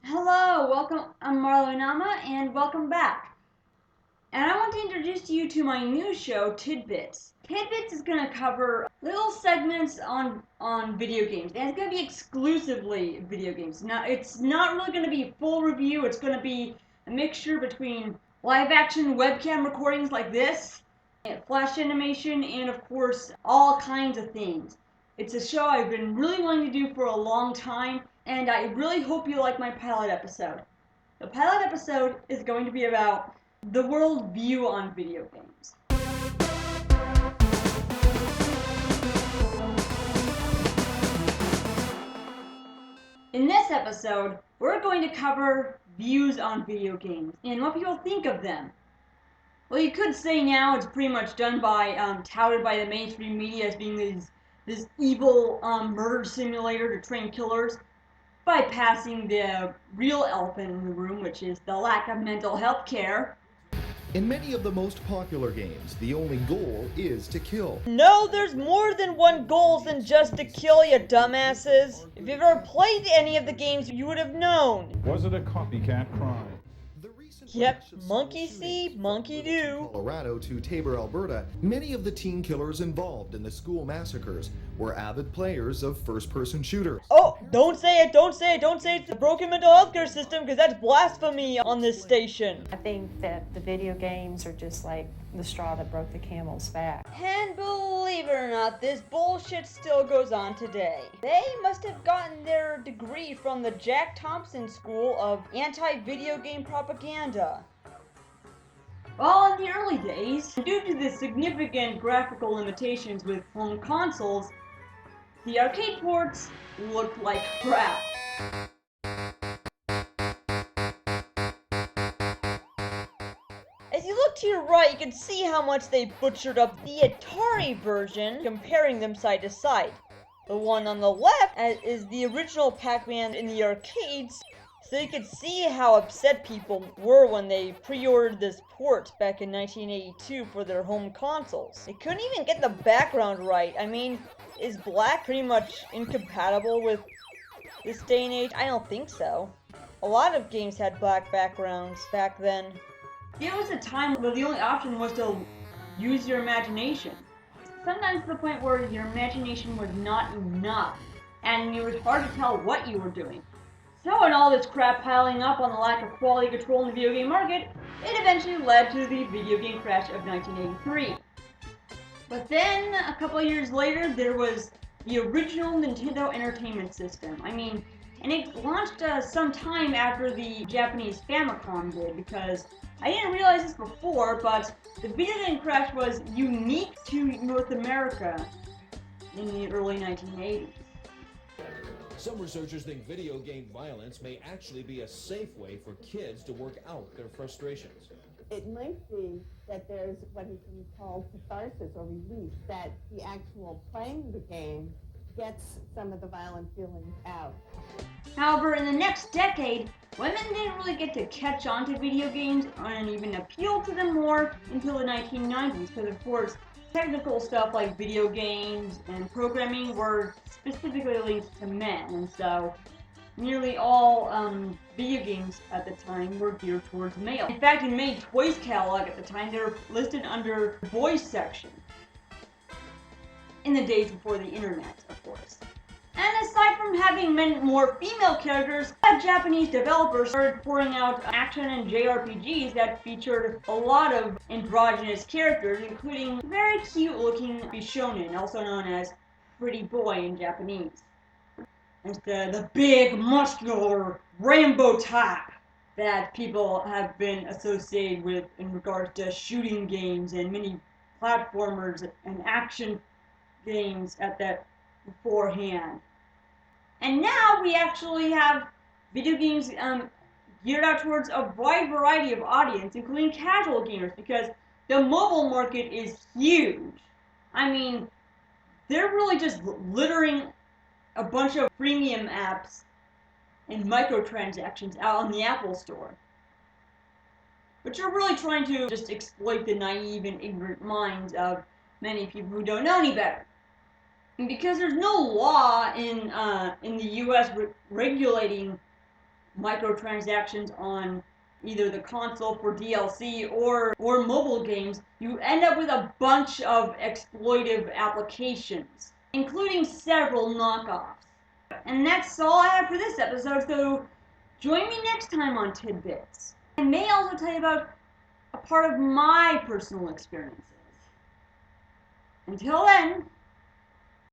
Hello, welcome. I'm Marlyonama, and welcome back. And I want to introduce you to my new show, TidBits. TidBits is going to cover little segments on video games, and it's going to be exclusively video games. Now, it's not really going to be a full review. It's going to be a mixture between live-action webcam recordings like this, flash animation, and of course, all kinds of things. It's a show I've been really wanting to do for a long time, and I really hope you like my pilot episode. The pilot episode is going to be about the world view on video games. In this episode, we're going to cover views on video games and what people think of them. Well, you could say now it's pretty much done by, touted by the mainstream media as being this evil murder simulator to train killers, bypassing the real elephant in the room, which is the lack of mental health care. In many of the most popular games, the only goal is to kill. No, there's more than one goal than just to kill, you dumbasses. If you've ever played any of the games, you would have known. Was it a copycat crime? Yep, monkey see, monkey do. Colorado to Tabor, Alberta, many of the teen killers involved in the school massacres were avid players of first-person shooters. Oh, don't say it, don't say it, don't say it's the broken mental health care system, because that's blasphemy on this station. I think that the video games are just like the straw that broke the camel's back. And believe it or not, this bullshit still goes on today. They must have gotten their degree from the Jack Thompson School of Anti-Video Game Propaganda. Well, in the early days, due to the significant graphical limitations with home consoles, the arcade ports looked like crap. As you look to your right, you can see how much they butchered up the Atari version, comparing them side to side. The one on the left is the original Pac-Man in the arcades, so you can see how upset people were when they pre-ordered this port back in 1982 for their home consoles. They couldn't even get the background right. I mean, is black pretty much incompatible with this day and age? I don't think so. A lot of games had black backgrounds back then. It was a time where the only option was to use your imagination. Sometimes to the point where your imagination was not enough, and it was hard to tell what you were doing. So, in all this crap piling up on the lack of quality control in the video game market, it eventually led to the video game crash of 1983. But then, a couple of years later, there was the original Nintendo Entertainment System. And it launched some time after the Japanese Famicom did, because I didn't realize this before, but the video game crash was unique to North America in the early 1980s. Some researchers think video game violence may actually be a safe way for kids to work out their frustrations. It might be that there's what he can call catharsis or relief, that the actual playing the game gets some of the violent feelings out. However, in the next decade, women didn't really get to catch on to video games and even appeal to them more until the 1990s, because of course, technical stuff like video games and programming were specifically linked to men, and so nearly all video games at the time were geared towards male. In fact, in many toys catalog at the time, they were listed under the boys section. In the days before the internet, of course. And aside from having more female characters, Japanese developers started pouring out action and JRPGs that featured a lot of androgynous characters, including very cute-looking Bishonen, also known as pretty boy in Japanese. It's the big, muscular rainbow type that people have been associated with in regards to shooting games and many platformers and action games at that beforehand. And now we actually have video games geared out towards a wide variety of audience, including casual gamers, because the mobile market is huge. They're really just littering a bunch of premium apps and microtransactions out on the Apple Store, which are really trying to just exploit the naive and ignorant minds of many people who don't know any better. And because there's no law in the U.S. regulating microtransactions on either the console for DLC or mobile games, you end up with a bunch of exploitive applications, including several knockoffs. And that's all I have for this episode, so join me next time on TidBits. I may also tell you about a part of my personal experiences. Until then,